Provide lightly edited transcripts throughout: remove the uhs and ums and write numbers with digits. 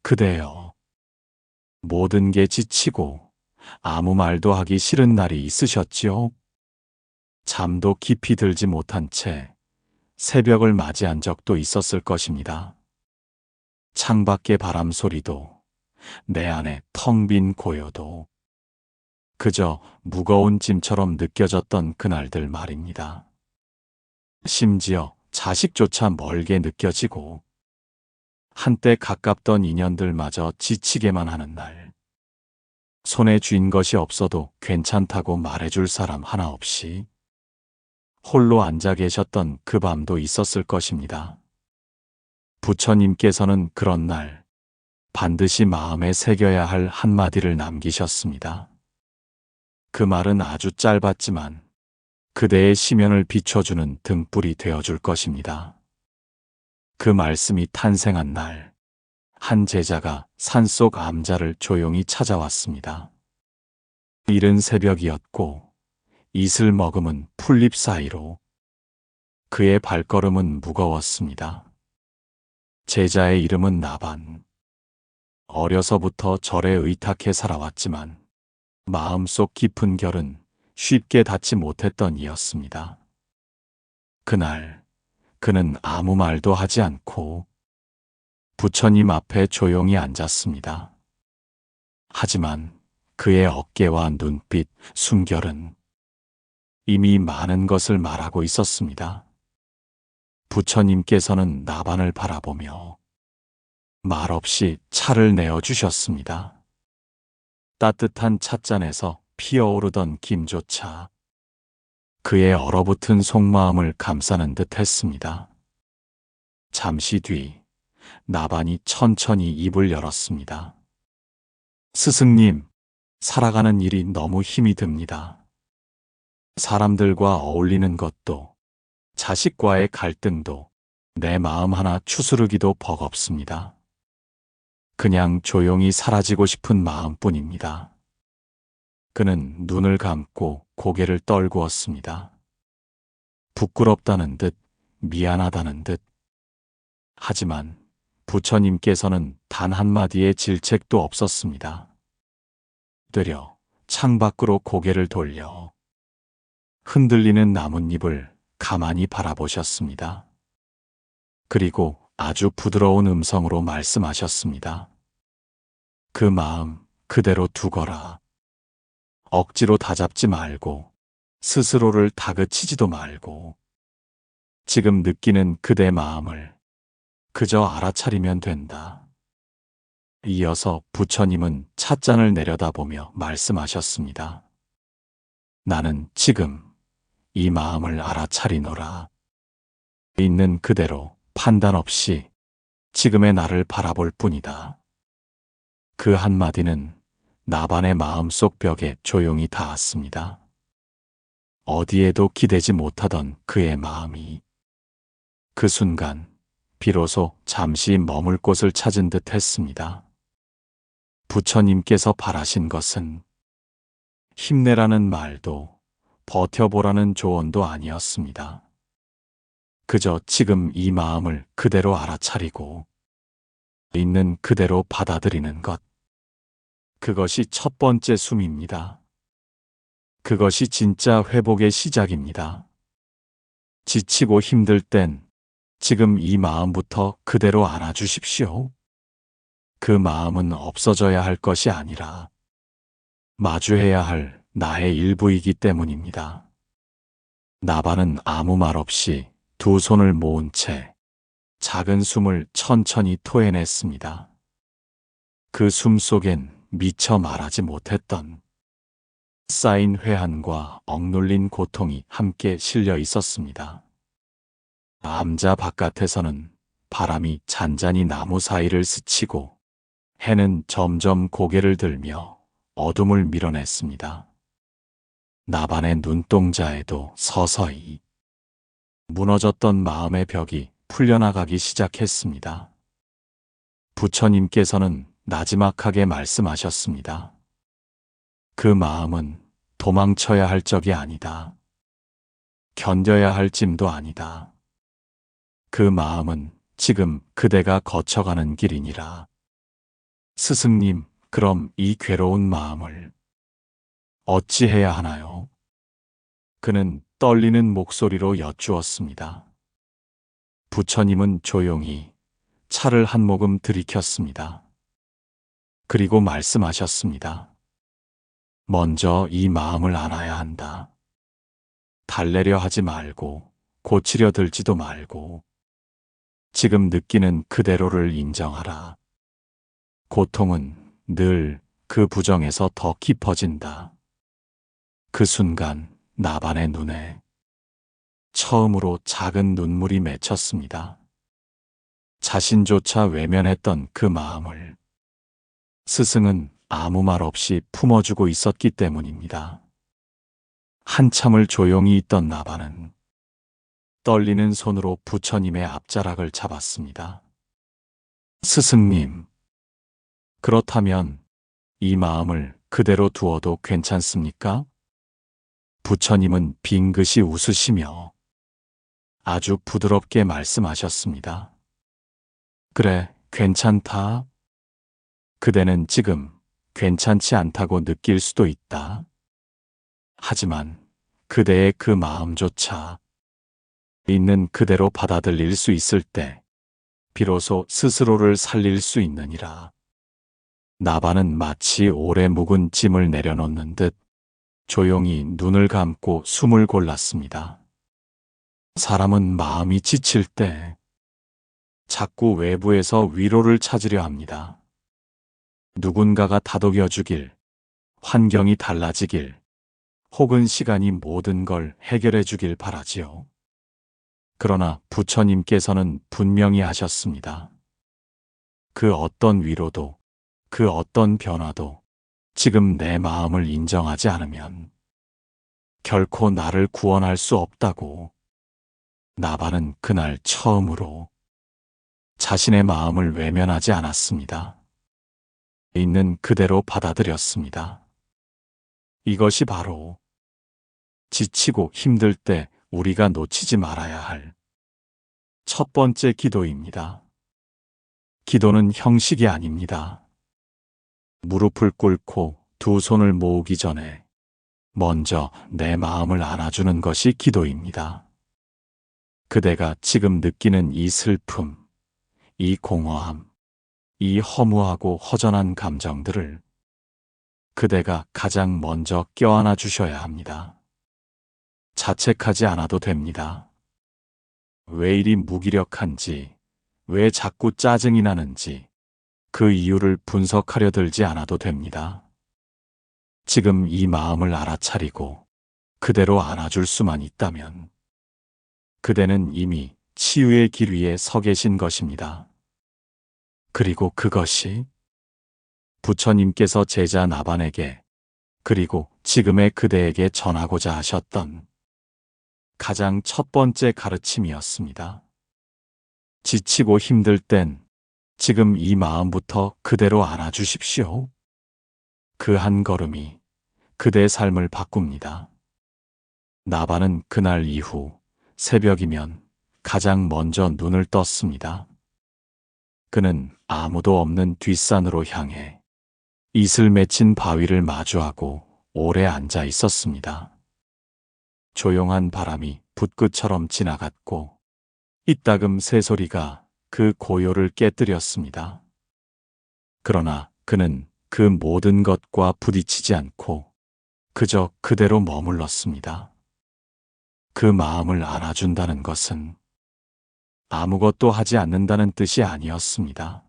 그대여, 모든 게 지치고 아무 말도 하기 싫은 날이 있으셨지요? 잠도 깊이 들지 못한 채 새벽을 맞이한 적도 있었을 것입니다. 창밖의 바람 소리도 내 안에 텅 빈 고요도 그저 무거운 짐처럼 느껴졌던 그날들 말입니다. 심지어 자식조차 멀게 느껴지고 한때 가깝던 인연들마저 지치게만 하는 날. 손에 쥔 것이 없어도 괜찮다고 말해줄 사람 하나 없이 홀로 앉아 계셨던 그 밤도 있었을 것입니다. 부처님께서는 그런 날 반드시 마음에 새겨야 할 한마디를 남기셨습니다. 그 말은 아주 짧았지만 그대의 심연을 비춰주는 등불이 되어줄 것입니다. 그 말씀이 탄생한 날, 한 제자가 산속 암자를 조용히 찾아왔습니다. 이른 새벽이었고 이슬 머금은 풀잎 사이로 그의 발걸음은 무거웠습니다. 제자의 이름은 나반. 어려서부터 절에 의탁해 살아왔지만 마음속 깊은 결은 쉽게 닿지 못했던 이였습니다. 그날 그는 아무 말도 하지 않고 부처님 앞에 조용히 앉았습니다. 하지만 그의 어깨와 눈빛, 숨결은 이미 많은 것을 말하고 있었습니다. 부처님께서는 나반을 바라보며 말없이 차를 내어주셨습니다. 따뜻한 찻잔에서 피어오르던 김조차 그의 얼어붙은 속마음을 감싸는 듯 했습니다. 잠시 뒤 나반이 천천히 입을 열었습니다. 스승님, 살아가는 일이 너무 힘이 듭니다. 사람들과 어울리는 것도, 자식과의 갈등도, 내 마음 하나 추스르기도 버겁습니다. 그냥 조용히 사라지고 싶은 마음뿐입니다. 그는 눈을 감고 고개를 떨구었습니다. 부끄럽다는 듯, 미안하다는 듯. 하지만 부처님께서는 단 한마디의 질책도 없었습니다. 되려 창밖으로 고개를 돌려 흔들리는 나뭇잎을 가만히 바라보셨습니다. 그리고 아주 부드러운 음성으로 말씀하셨습니다. 그 마음 그대로 두거라. 억지로 다잡지 말고 스스로를 다그치지도 말고 지금 느끼는 그대 마음을 그저 알아차리면 된다. 이어서 부처님은 찻잔을 내려다보며 말씀하셨습니다. 나는 지금 이 마음을 알아차리노라. 있는 그대로 판단 없이 지금의 나를 바라볼 뿐이다. 그 한마디는 나반의 마음속 벽에 조용히 닿았습니다. 어디에도 기대지 못하던 그의 마음이 그 순간 비로소 잠시 머물 곳을 찾은 듯 했습니다. 부처님께서 바라신 것은 힘내라는 말도 버텨보라는 조언도 아니었습니다. 그저 지금 이 마음을 그대로 알아차리고 있는 그대로 받아들이는 것. 그것이 첫 번째 숨입니다. 그것이 진짜 회복의 시작입니다. 지치고 힘들 땐 지금 이 마음부터 그대로 안아주십시오. 그 마음은 없어져야 할 것이 아니라 마주해야 할 나의 일부이기 때문입니다. 나반은 아무 말 없이 두 손을 모은 채 작은 숨을 천천히 토해냈습니다. 그 숨 속엔 미처 말하지 못했던 쌓인 회한과 억눌린 고통이 함께 실려 있었습니다. 암자 바깥에서는 바람이 잔잔히 나무 사이를 스치고 해는 점점 고개를 들며 어둠을 밀어냈습니다. 나반의 눈동자에도 서서히 무너졌던 마음의 벽이 풀려나가기 시작했습니다. 부처님께서는 나지막하게 말씀하셨습니다. 그 마음은 도망쳐야 할 적이 아니다. 견뎌야 할 짐도 아니다. 그 마음은 지금 그대가 거쳐가는 길이니라. 스승님, 그럼 이 괴로운 마음을 어찌해야 하나요? 그는 떨리는 목소리로 여쭈었습니다. 부처님은 조용히 차를 한 모금 들이켰습니다. 그리고 말씀하셨습니다. 먼저 이 마음을 알아야 한다. 달래려 하지 말고 고치려 들지도 말고 지금 느끼는 그대로를 인정하라. 고통은 늘 그 부정에서 더 깊어진다. 그 순간 나반의 눈에 처음으로 작은 눈물이 맺혔습니다. 자신조차 외면했던 그 마음을 스승은 아무 말 없이 품어주고 있었기 때문입니다. 한참을 조용히 있던 나반은 떨리는 손으로 부처님의 앞자락을 잡았습니다. 스승님, 그렇다면 이 마음을 그대로 두어도 괜찮습니까? 부처님은 빙긋이 웃으시며 아주 부드럽게 말씀하셨습니다. 그래, 괜찮다. 그대는 지금 괜찮지 않다고 느낄 수도 있다. 하지만 그대의 그 마음조차 있는 그대로 받아들일 수 있을 때 비로소 스스로를 살릴 수 있느니라. 나반은 마치 오래 묵은 짐을 내려놓는 듯 조용히 눈을 감고 숨을 골랐습니다. 사람은 마음이 지칠 때 자꾸 외부에서 위로를 찾으려 합니다. 누군가가 다독여 주길, 환경이 달라지길, 혹은 시간이 모든 걸 해결해 주길 바라지요. 그러나 부처님께서는 분명히 하셨습니다. 그 어떤 위로도, 그 어떤 변화도 지금 내 마음을 인정하지 않으면 결코 나를 구원할 수 없다고. 나반은 그날 처음으로 자신의 마음을 외면하지 않았습니다. 있는 그대로 받아들였습니다. 이것이 바로 지치고 힘들 때 우리가 놓치지 말아야 할 첫 번째 기도입니다. 기도는 형식이 아닙니다. 무릎을 꿇고 두 손을 모으기 전에 먼저 내 마음을 안아주는 것이 기도입니다. 그대가 지금 느끼는 이 슬픔, 이 공허함, 이 허무하고 허전한 감정들을 그대가 가장 먼저 껴안아 주셔야 합니다. 자책하지 않아도 됩니다. 왜 이리 무기력한지, 왜 자꾸 짜증이 나는지 그 이유를 분석하려 들지 않아도 됩니다. 지금 이 마음을 알아차리고 그대로 안아줄 수만 있다면 그대는 이미 치유의 길 위에 서 계신 것입니다. 그리고 그것이 부처님께서 제자 나반에게 그리고 지금의 그대에게 전하고자 하셨던 가장 첫 번째 가르침이었습니다. 지치고 힘들 땐 지금 이 마음부터 그대로 안아주십시오. 그 한 걸음이 그대의 삶을 바꿉니다. 나반은 그날 이후 새벽이면 가장 먼저 눈을 떴습니다. 그는 아무도 없는 뒷산으로 향해 이슬 맺힌 바위를 마주하고 오래 앉아 있었습니다. 조용한 바람이 붓끝처럼 지나갔고 이따금 새소리가 그 고요를 깨뜨렸습니다. 그러나 그는 그 모든 것과 부딪히지 않고 그저 그대로 머물렀습니다. 그 마음을 안아준다는 것은 아무것도 하지 않는다는 뜻이 아니었습니다.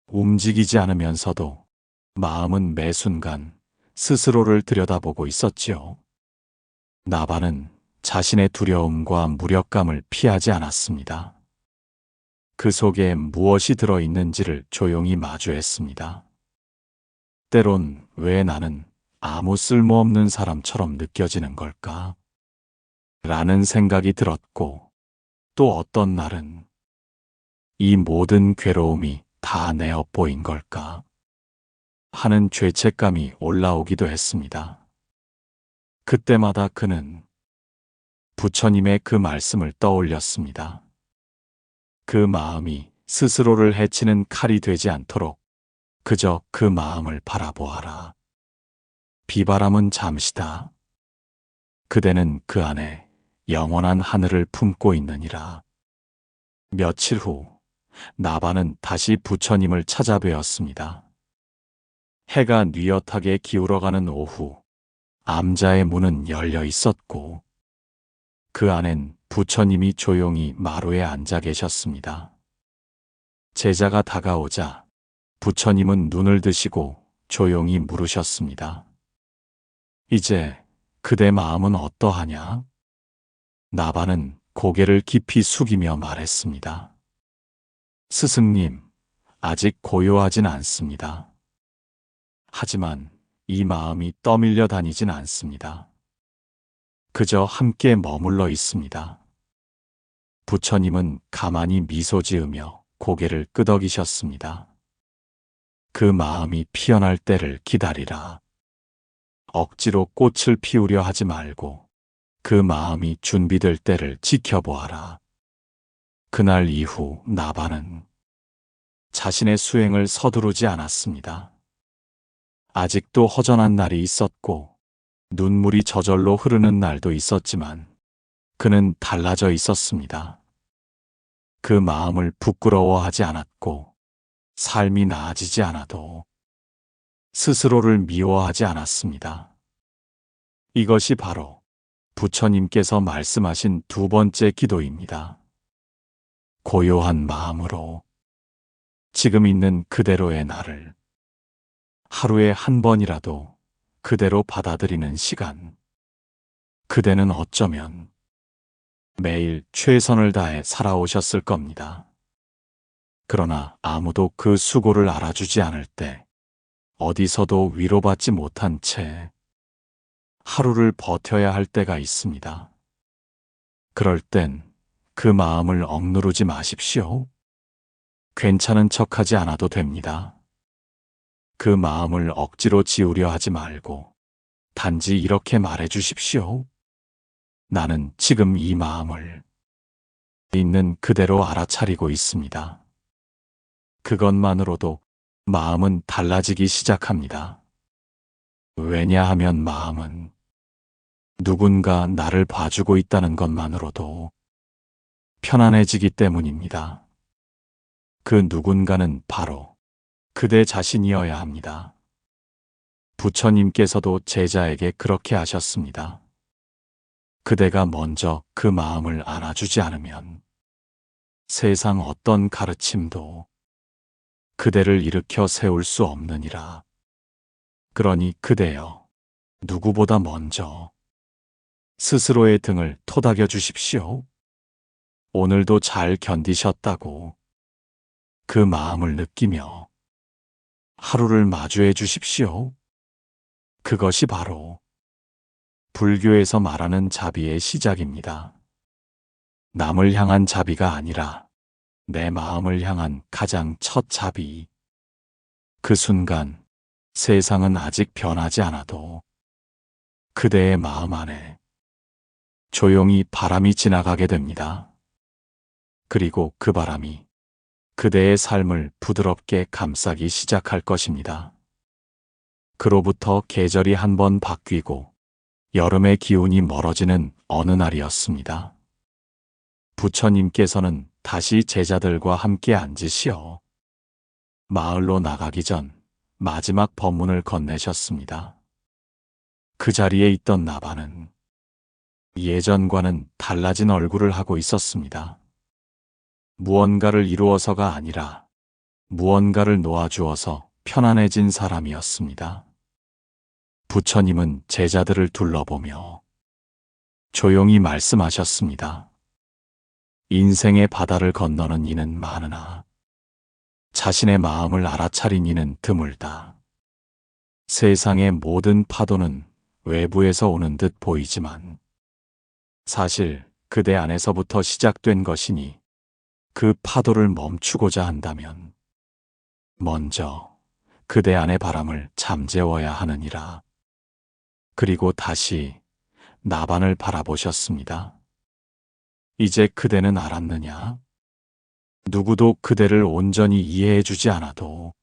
움직이지 않으면서도 마음은 매 순간 스스로를 들여다보고 있었지요. 나반은 자신의 두려움과 무력감을 피하지 않았습니다. 그 속에 무엇이 들어있는지를 조용히 마주했습니다. 때론 왜 나는 아무 쓸모없는 사람처럼 느껴지는 걸까? 라는 생각이 들었고, 또 어떤 날은 이 모든 괴로움이 다 내 업보인 걸까? 하는 죄책감이 올라오기도 했습니다. 그때마다 그는 부처님의 그 말씀을 떠올렸습니다. 그 마음이 스스로를 해치는 칼이 되지 않도록 그저 그 마음을 바라보아라. 비바람은 잠시다. 그대는 그 안에 영원한 하늘을 품고 있느니라. 며칠 후 나반은 다시 부처님을 찾아뵈었습니다. 해가 뉘엿하게 기울어가는 오후, 암자의 문은 열려 있었고 그 안엔 부처님이 조용히 마루에 앉아 계셨습니다. 제자가 다가오자 부처님은 눈을 드시고 조용히 물으셨습니다. 이제 그대 마음은 어떠하냐? 나반은 고개를 깊이 숙이며 말했습니다. 스승님, 아직 고요하진 않습니다. 하지만 이 마음이 떠밀려 다니진 않습니다. 그저 함께 머물러 있습니다. 부처님은 가만히 미소 지으며 고개를 끄덕이셨습니다. 그 마음이 피어날 때를 기다리라. 억지로 꽃을 피우려 하지 말고 그 마음이 준비될 때를 지켜보아라. 그날 이후 나반은 자신의 수행을 서두르지 않았습니다. 아직도 허전한 날이 있었고 눈물이 저절로 흐르는 날도 있었지만 그는 달라져 있었습니다. 그 마음을 부끄러워하지 않았고 삶이 나아지지 않아도 스스로를 미워하지 않았습니다. 이것이 바로 부처님께서 말씀하신 두 번째 기도입니다. 고요한 마음으로 지금 있는 그대로의 나를 하루에 한 번이라도 그대로 받아들이는 시간. 그대는 어쩌면 매일 최선을 다해 살아오셨을 겁니다. 그러나 아무도 그 수고를 알아주지 않을 때 어디서도 위로받지 못한 채 하루를 버텨야 할 때가 있습니다. 그럴 땐 그 마음을 억누르지 마십시오. 괜찮은 척하지 않아도 됩니다. 그 마음을 억지로 지우려 하지 말고 단지 이렇게 말해 주십시오. 나는 지금 이 마음을 있는 그대로 알아차리고 있습니다. 그것만으로도 마음은 달라지기 시작합니다. 왜냐하면 마음은 누군가 나를 봐주고 있다는 것만으로도 편안해지기 때문입니다. 그 누군가는 바로 그대 자신이어야 합니다. 부처님께서도 제자에게 그렇게 하셨습니다. 그대가 먼저 그 마음을 안아주지 않으면 세상 어떤 가르침도 그대를 일으켜 세울 수 없느니라. 그러니 그대여, 누구보다 먼저 스스로의 등을 토닥여 주십시오. 오늘도 잘 견디셨다고 그 마음을 느끼며 하루를 마주해 주십시오. 그것이 바로 불교에서 말하는 자비의 시작입니다. 남을 향한 자비가 아니라 내 마음을 향한 가장 첫 자비. 그 순간 세상은 아직 변하지 않아도 그대의 마음 안에 조용히 바람이 지나가게 됩니다. 그리고 그 바람이 그대의 삶을 부드럽게 감싸기 시작할 것입니다. 그로부터 계절이 한 번 바뀌고 여름의 기운이 멀어지는 어느 날이었습니다. 부처님께서는 다시 제자들과 함께 앉으시어 마을로 나가기 전 마지막 법문을 건네셨습니다. 그 자리에 있던 나반은 예전과는 달라진 얼굴을 하고 있었습니다. 무언가를 이루어서가 아니라 무언가를 놓아주어서 편안해진 사람이었습니다. 부처님은 제자들을 둘러보며 조용히 말씀하셨습니다. 인생의 바다를 건너는 이는 많으나 자신의 마음을 알아차린 이는 드물다. 세상의 모든 파도는 외부에서 오는 듯 보이지만 사실 그대 안에서부터 시작된 것이니 그 파도를 멈추고자 한다면 먼저 그대 안의 바람을 잠재워야 하느니라. 그리고 다시 나반을 바라보셨습니다. 이제 그대는 알았느냐? 누구도 그대를 온전히 이해해주지 않아도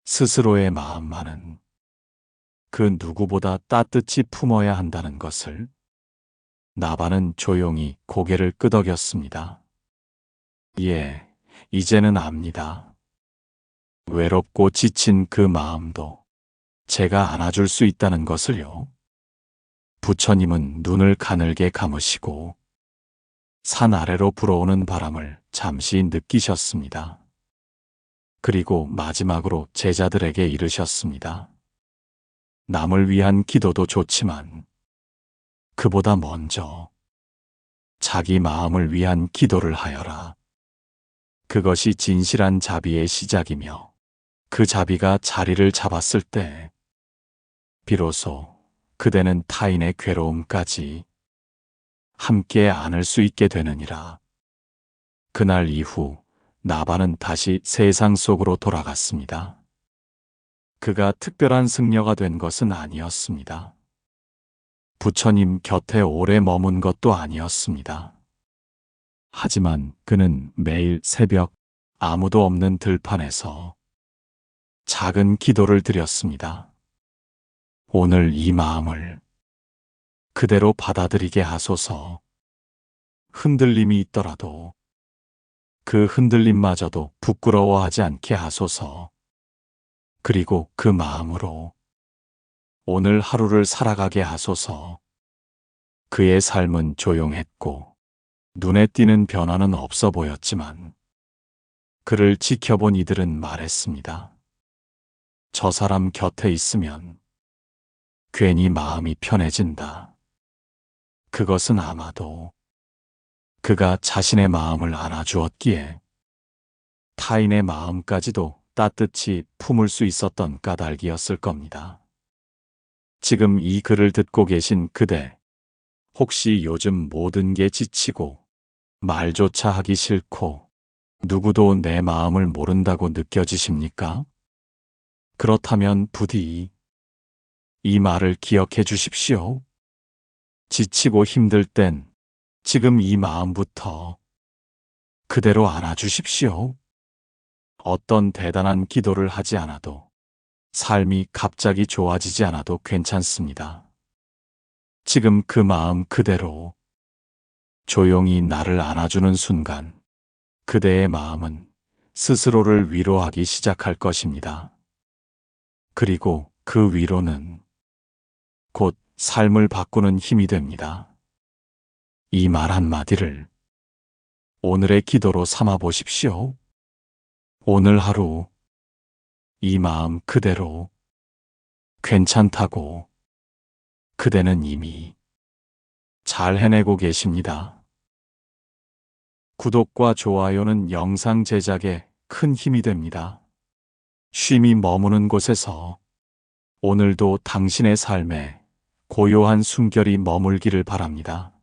스스로의 마음만은 그 누구보다 따뜻이 품어야 한다는 것을 나반은 조용히 고개를 끄덕였습니다. 예, 이제는 압니다. 외롭고 지친 그 마음도 제가 안아줄 수 있다는 것을요. 부처님은 눈을 가늘게 감으시고 산 아래로 불어오는 바람을 잠시 느끼셨습니다. 그리고 마지막으로 제자들에게 이르셨습니다. 남을 위한 기도도 좋지만 그보다 먼저 자기 마음을 위한 기도를 하여라. 그것이 진실한 자비의 시작이며 그 자비가 자리를 잡았을 때 비로소 그대는 타인의 괴로움까지 함께 안을 수 있게 되느니라. 그날 이후 나반은 다시 세상 속으로 돌아갔습니다. 그가 특별한 승려가 된 것은 아니었습니다. 부처님 곁에 오래 머문 것도 아니었습니다. 하지만 그는 매일 새벽 아무도 없는 들판에서 작은 기도를 드렸습니다. 오늘 이 마음을 그대로 받아들이게 하소서. 흔들림이 있더라도 그 흔들림마저도 부끄러워하지 않게 하소서. 그리고 그 마음으로 오늘 하루를 살아가게 하소서. 그의 삶은 조용했고 눈에 띄는 변화는 없어 보였지만 그를 지켜본 이들은 말했습니다. 저 사람 곁에 있으면 괜히 마음이 편해진다. 그것은 아마도 그가 자신의 마음을 안아주었기에 타인의 마음까지도 따뜻히 품을 수 있었던 까닭이었을 겁니다. 지금 이 글을 듣고 계신 그대, 혹시 요즘 모든 게 지치고 말조차 하기 싫고 누구도 내 마음을 모른다고 느껴지십니까? 그렇다면 부디 이 말을 기억해 주십시오. 지치고 힘들 땐 지금 이 마음부터 그대로 안아주십시오. 어떤 대단한 기도를 하지 않아도 삶이 갑자기 좋아지지 않아도 괜찮습니다. 지금 그 마음 그대로 조용히 나를 안아주는 순간 그대의 마음은 스스로를 위로하기 시작할 것입니다. 그리고 그 위로는 곧 삶을 바꾸는 힘이 됩니다. 이 말 한마디를 오늘의 기도로 삼아 보십시오. 오늘 하루 이 마음 그대로 괜찮다고 그대는 이미 잘 해내고 계십니다. 구독과 좋아요는 영상 제작에 큰 힘이 됩니다. 쉼이 머무는 곳에서 오늘도 당신의 삶에 고요한 숨결이 머물기를 바랍니다.